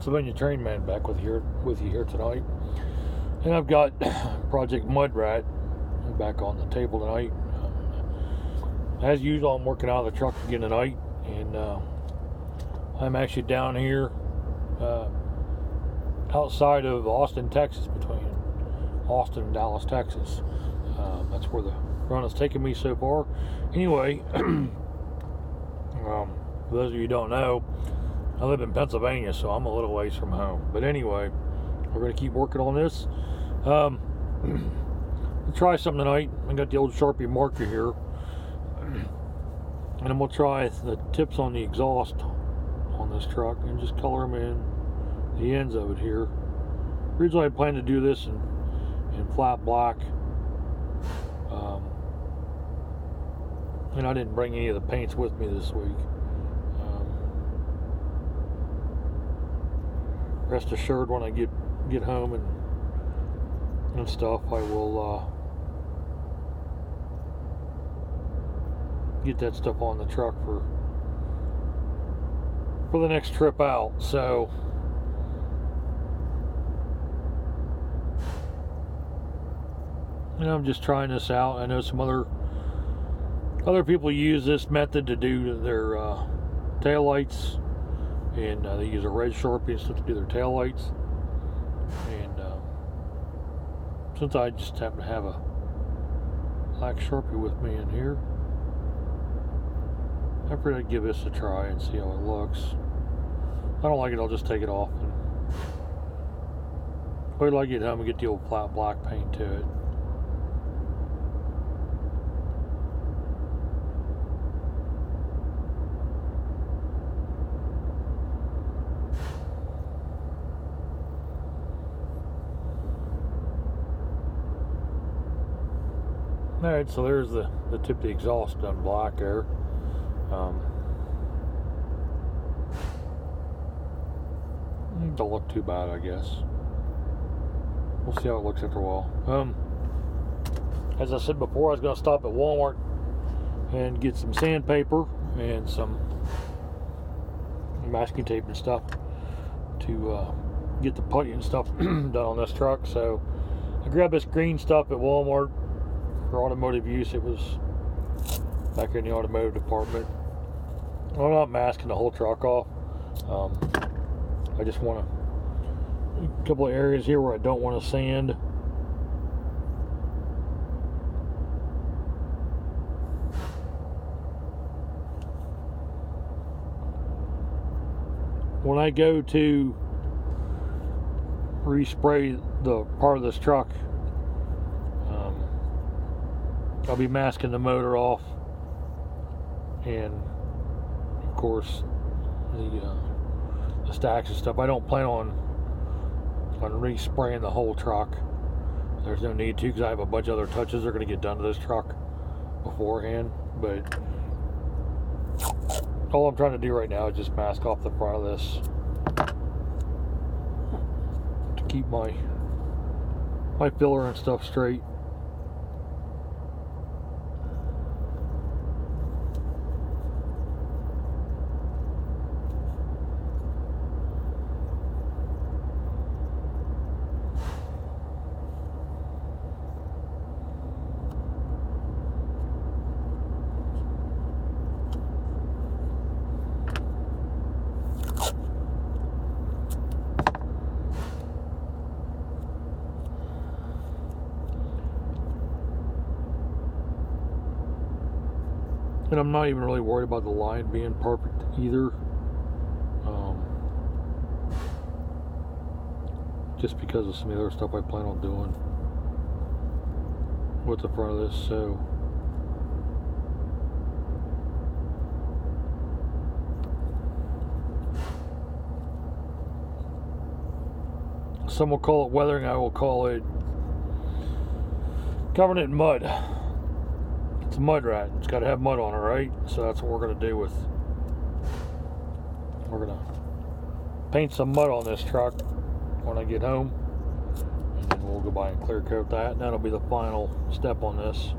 Pennsylvania Train Man back with you here tonight, and I've got Project Mud Rat back on the table tonight. As usual, I'm working out of the truck again tonight, and I'm actually down here outside of Austin, Texas, between Austin and Dallas, Texas. That's where the run has taken me so far. Anyway, for those of you who don't know, I live in Pennsylvania, so I'm a little ways from home. But anyway, we're going to keep working on this. We'll try something tonight. I got the old Sharpie marker here, and then we'll try the tips on the exhaust on this truck and just color them in, the ends of it here. Originally I planned to do this in flat black, and I didn't bring any of the paints with me this week. Rest assured, when I get home and stuff, I will get that stuff on the truck for the next trip out. So I'm just trying this out. I know some other people use this method to do their tail lights, and they use a red Sharpie and stuff to do their tail lights. And since I just happen to have a black Sharpie with me in here, I figured I'd give this a try and see how it looks. If I don't like it, I'll just take it off and wait till I get home and get the old flat black paint to it. Alright, so there's the tip of the exhaust done black there. Don't look too bad, I guess. We'll see how it looks after a while. As I said before, I was going to stop at Walmart and get some sandpaper and some masking tape and stuff to get the putty and stuff done on this truck. So I grabbed this green stuff at Walmart for automotive use. It was back in the automotive department. I'm not masking the whole truck off. I just want a couple of areas here where I don't want to sand. When I go to respray the part of this truck, I'll be masking the motor off, and of course the stacks and stuff. I don't plan on respraying the whole truck. There's no need to, because I have a bunch of other touches that are going to get done to this truck beforehand. But all I'm trying to do right now is just mask off the front of this to keep my filler and stuff straight. And I'm not even really worried about the line being perfect either. Just because of some of the other stuff I plan on doing with the front of this. So some will call it weathering, I will call it covering it in mud. It's a mud rat. It's got to have mud on it, right? So that's what we're going to do with. We're going to paint some mud on this truck when I get home, and then we'll go by and clear coat that, and that'll be the final step on this.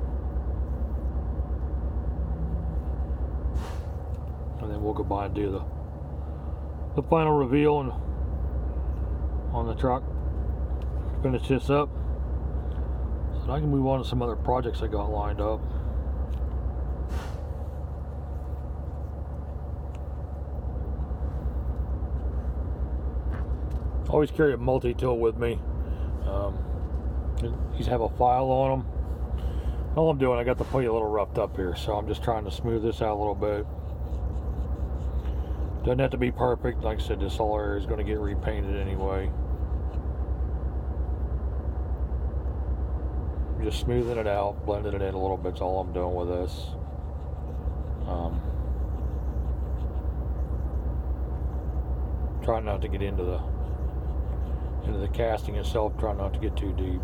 And then we'll go by and do the final reveal and on the truck. Finish this up so I can move on to some other projects I got lined up. Always carry a multi-tool with me. These have a file on them. All I'm doing, I got the plate a little roughed up here, so I'm just trying to smooth this out a little bit. Doesn't have to be perfect. Like I said, this whole area is going to get repainted anyway. Just smoothing it out, blending it in a little bit is all I'm doing with this. Trying not to get into the casting itself, trying not to get too deep.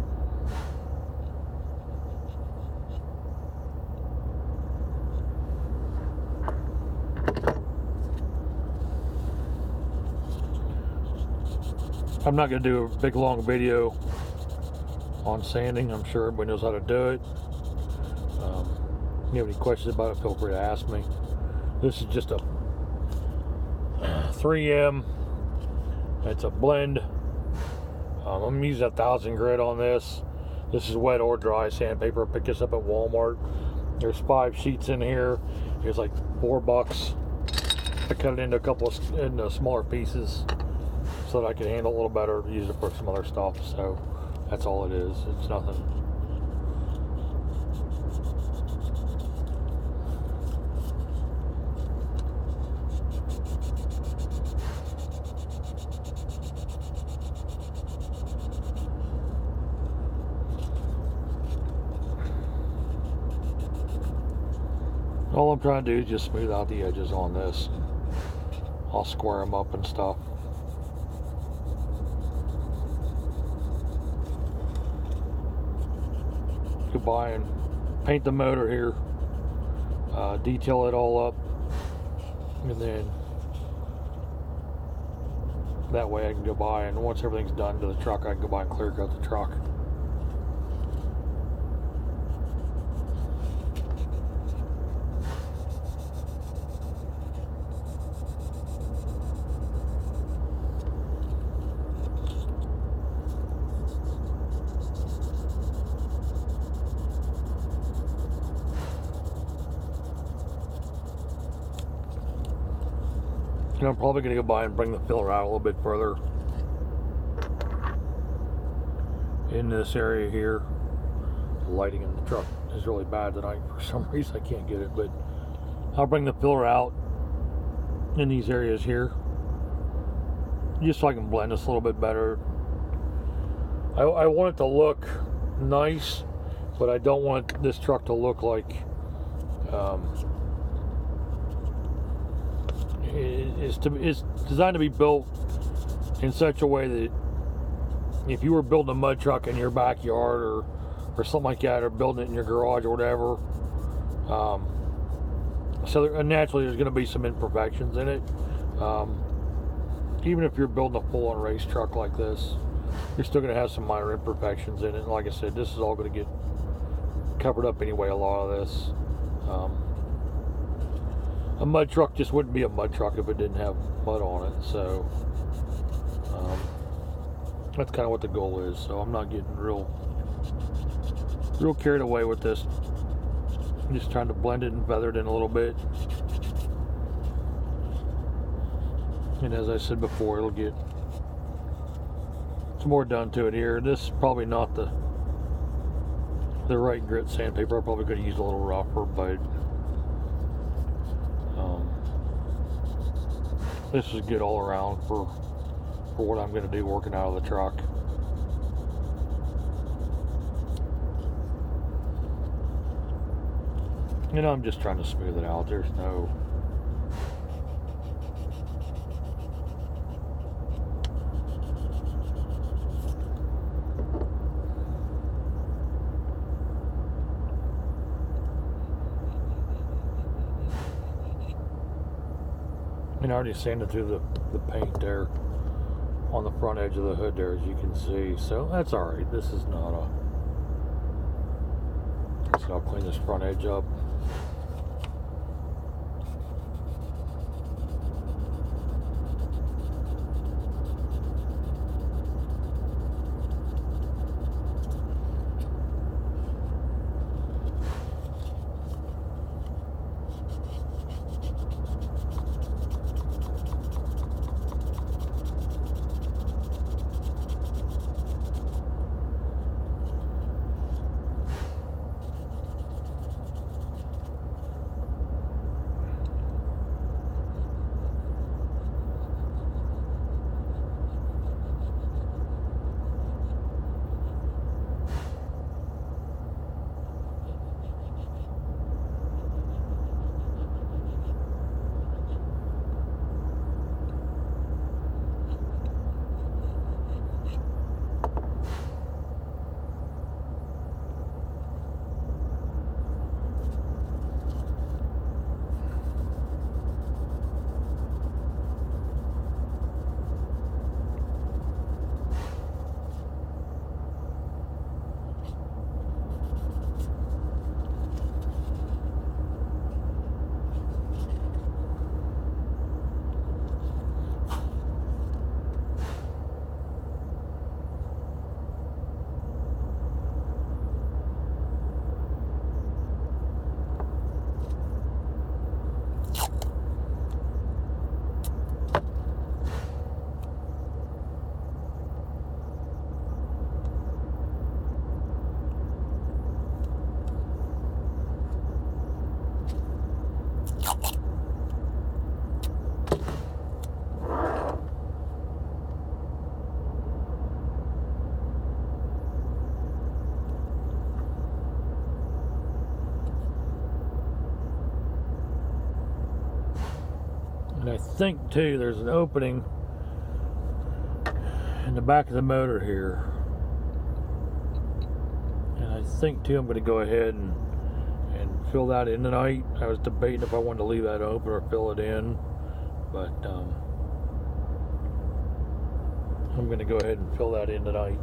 I'm not going to do a big long video on sanding. I'm sure everybody knows how to do it. If you have any questions about it, feel free to ask me. This is just a 3M. It's a blend. I'm using 1,000 grit on this. This is wet or dry sandpaper. I picked this up at Walmart. There's 5 sheets in here. It's like $4. I cut it into smaller pieces so that I can handle it a little better. Use it for some other stuff. So that's all it is. It's nothing. All I'm trying to do is just smooth out the edges on this. I'll square them up and stuff. Go by and paint the motor here, detail it all up, and then that way I can go by, and once everything's done to the truck, I can go by and clear cut the truck. And I'm probably going to go by and bring the filler out a little bit further in this area here. The lighting in the truck is really bad tonight. For some reason I can't get it, but I'll bring the filler out in these areas here just so I can blend this a little bit better. I want it to look nice, but I don't want this truck to look like it's designed to be built in such a way that if you were building a mud truck in your backyard or something like that, or building it in your garage or whatever, so naturally there's going to be some imperfections in it. Even if you're building a full-on race truck like this, you're still going to have some minor imperfections in it. And like I said, this is all going to get covered up anyway, a lot of this. A mud truck just wouldn't be a mud truck if it didn't have mud on it. So that's kind of what the goal is. So I'm not getting real carried away with this. I'm just trying to blend it and feather it in a little bit. And as I said before, it'll get some more done to it here. This is probably not the right grit sandpaper. I probably could have used a little rougher, but this is good all around for what I'm going to do working out of the truck. You know, I'm just trying to smooth it out. There's no... I already sanded through the paint there on the front edge of the hood there, as you can see. So that's alright. This is not a... So I'll clean this front edge up. I think too there's an opening in the back of the motor here. And I think too I'm going to go ahead and fill that in tonight. I was debating if I wanted to leave that open or fill it in, but I'm going to go ahead and fill that in tonight.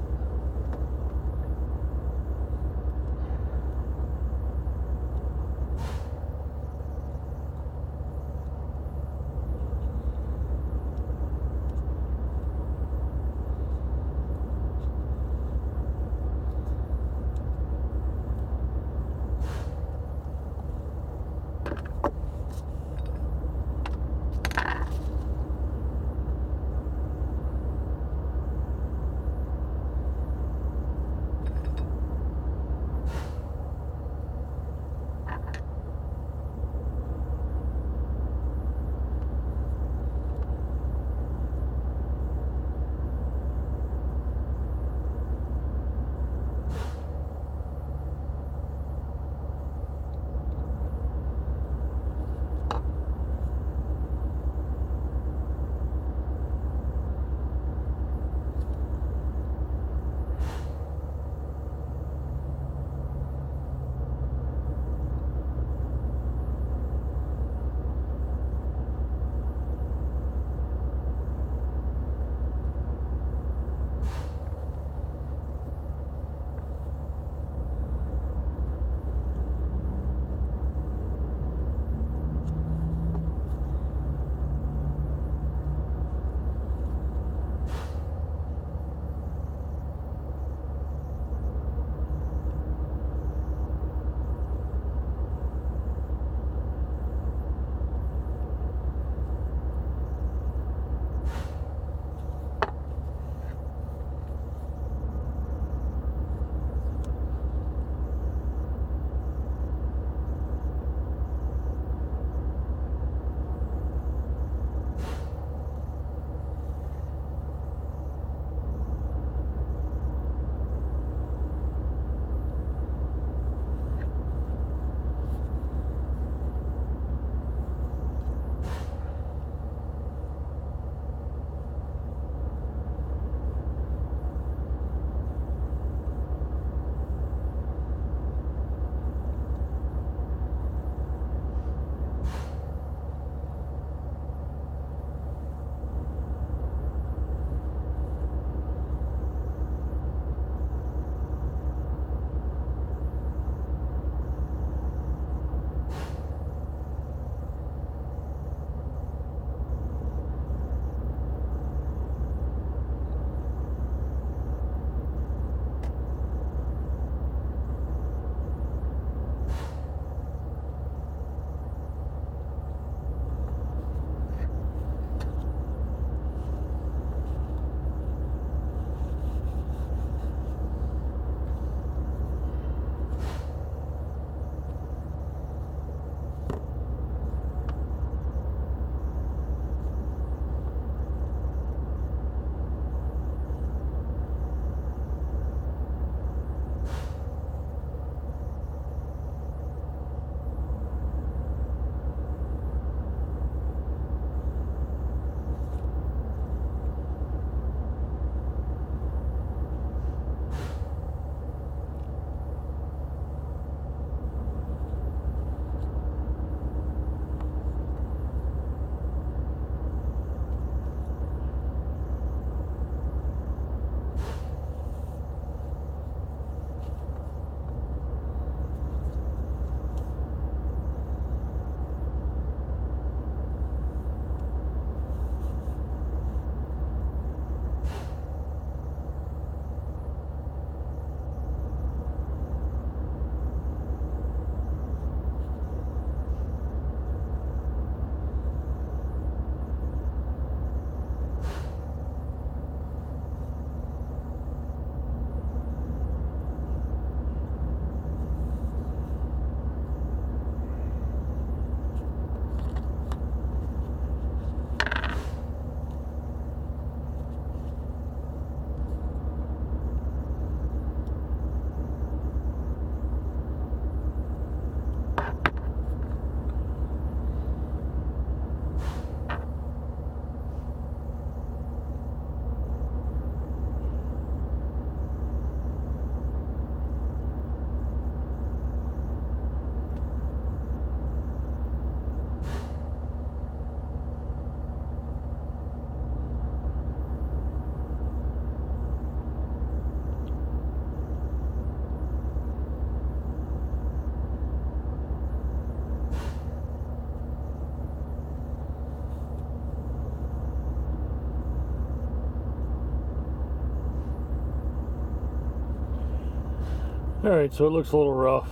Alright, so it looks a little rough.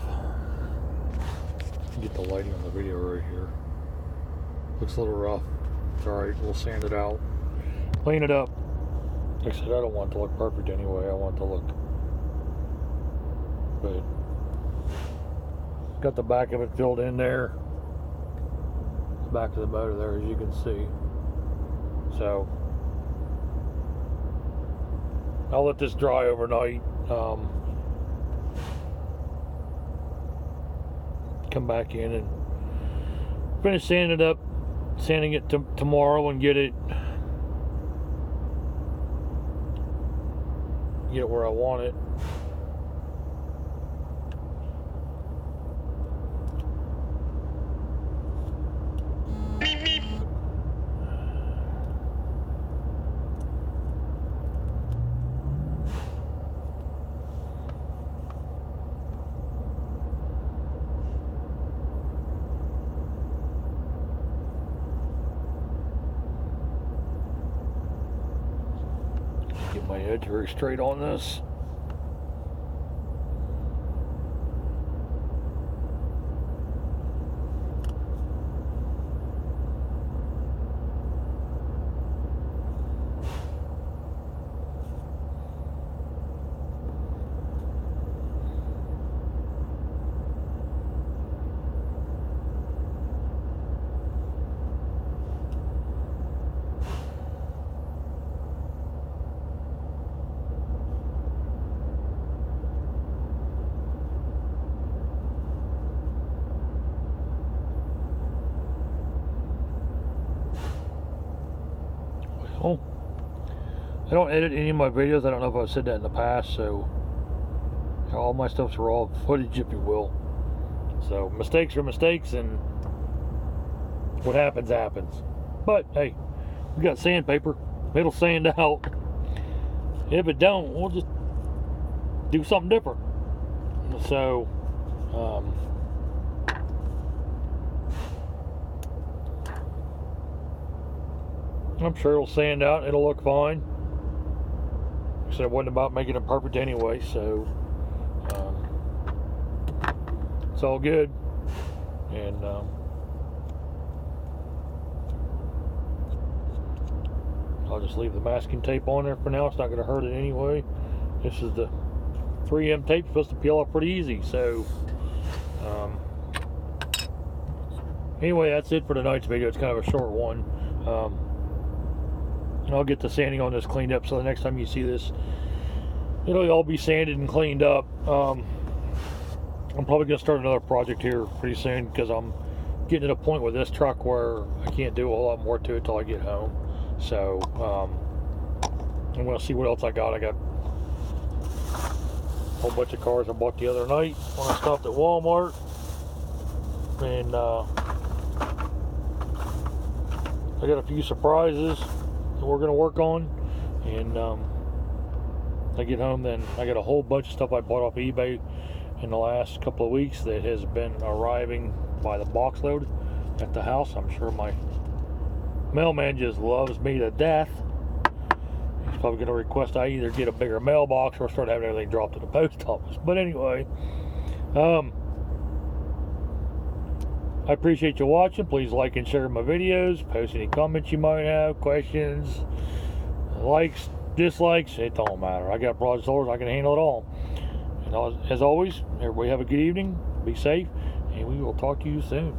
Get the lighting on the video right here. Looks a little rough. It's alright, we'll sand it out. Clean it up. Like I said, I don't want it to look perfect anyway. I want it to look good. Got the back of it filled in there. The back of the motor there, as you can see. So I'll let this dry overnight. Come back in and finish sanding it up, sanding it tomorrow, and get it where I want it. Get my edge very straight on this. Well, I don't edit any of my videos. I don't know if I've said that in the past, so all my stuff's raw footage, if you will. So mistakes are mistakes, and what happens happens. But hey, we got sandpaper. It'll sand out. If it don't, we'll just do something different. So I'm sure it'll sand out. It'll look fine. So it wasn't about making it perfect anyway, so it's all good. And I'll just leave the masking tape on there for now. It's not going to hurt it anyway. This is the 3M tape, supposed to peel off pretty easy. So anyway, that's it for tonight's video. It's kind of a short one. I'll get the sanding on this cleaned up, so the next time you see this, it'll all be sanded and cleaned up. I'm probably going to start another project here pretty soon, because I'm getting to the point with this truck where I can't do a whole lot more to it till I get home. So I'm going to see what else I got. I got a whole bunch of cars I bought the other night when I stopped at Walmart, and I got a few surprises that we're going to work on. And I get home, then I got a whole bunch of stuff I bought off eBay in the last couple of weeks that has been arriving by the box load at the house. I'm sure my mailman just loves me to death. He's probably going to request I either get a bigger mailbox or start having everything dropped at the post office. But anyway, I appreciate you watching. Please like and share my videos. Post any comments you might have, questions, likes, dislikes. It don't matter. I got broad shoulders. I can handle it all. And as always, everybody have a good evening. Be safe, and we will talk to you soon.